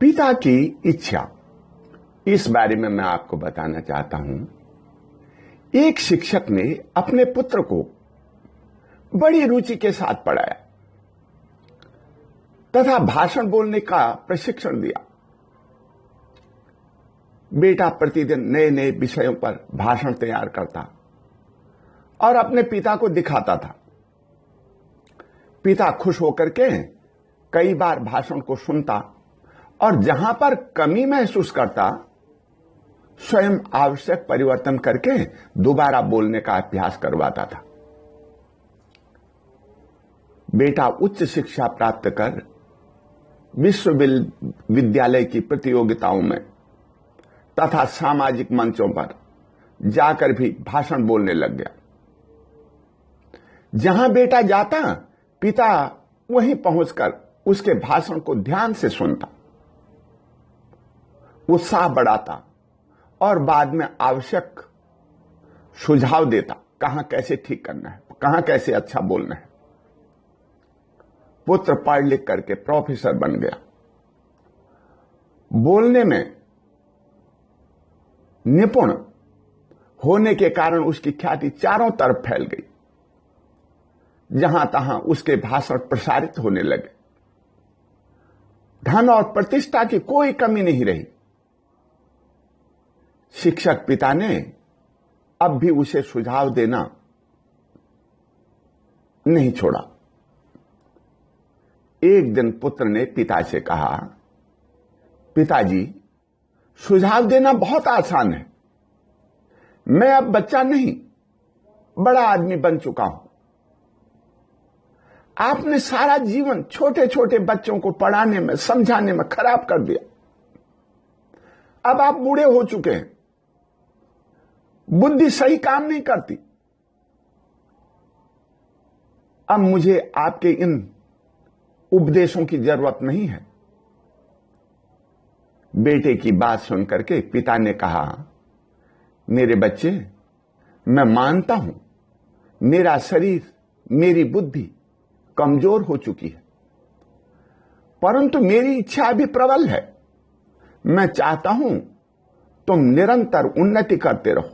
पिता की इच्छा, इस बारे में मैं आपको बताना चाहता हूं। एक शिक्षक ने अपने पुत्र को बड़ी रुचि के साथ पढ़ाया तथा भाषण बोलने का प्रशिक्षण दिया। बेटा प्रतिदिन नए नए विषयों पर भाषण तैयार करता और अपने पिता को दिखाता था। पिता खुश होकर के कई बार भाषण को सुनता और जहां पर कमी महसूस करता स्वयं आवश्यक परिवर्तन करके दोबारा बोलने का अभ्यास करवाता था। बेटा उच्च शिक्षा प्राप्त कर विश्वविद्यालय की प्रतियोगिताओं में तथा सामाजिक मंचों पर जाकर भी भाषण बोलने लग गया। जहां बेटा जाता पिता वहीं पहुंचकर उसके भाषण को ध्यान से सुनता, उत्साह बढ़ाता और बाद में आवश्यक सुझाव देता, कहां कैसे ठीक करना है, कहां कैसे अच्छा बोलना है। पुत्र पढ़ लिख करके प्रोफेसर बन गया। बोलने में निपुण होने के कारण उसकी ख्याति चारों तरफ फैल गई। जहां तहां उसके भाषण प्रसारित होने लगे। धन और प्रतिष्ठा की कोई कमी नहीं रही। शिक्षक पिता ने अब भी उसे सुझाव देना नहीं छोड़ा। एक दिन पुत्र ने पिता से कहा, पिताजी, सुझाव देना बहुत आसान है। मैं अब बच्चा नहीं, बड़ा आदमी बन चुका हूं। आपने सारा जीवन छोटे छोटे बच्चों को पढ़ाने में, समझाने में खराब कर दिया। अब आप बूढ़े हो चुके हैं, बुद्धि सही काम नहीं करती। अब मुझे आपके इन उपदेशों की जरूरत नहीं है। बेटे की बात सुनकर के पिता ने कहा, मेरे बच्चे, मैं मानता हूं मेरा शरीर, मेरी बुद्धि कमजोर हो चुकी है, परंतु मेरी इच्छा अभी प्रबल है। मैं चाहता हूं तुम निरंतर उन्नति करते रहो।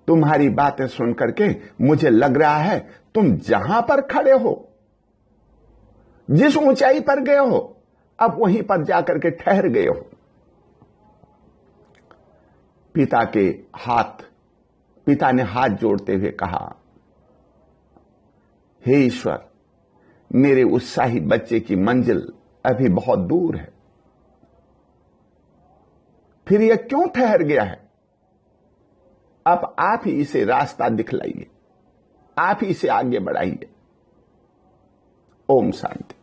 तुम्हारी बातें सुनकर के मुझे लग रहा है तुम जहां पर खड़े हो, जिस ऊंचाई पर गए हो, अब वहीं पर जाकर के ठहर गए हो। पिता ने हाथ जोड़ते हुए कहा, हे ईश्वर, मेरे उत्साही बच्चे की मंजिल अभी बहुत दूर है। फिर यह क्यों ठहर गया है? अब आप ही इसे रास्ता दिखलाइए, आप ही इसे आगे बढ़ाइए। ओम शांति।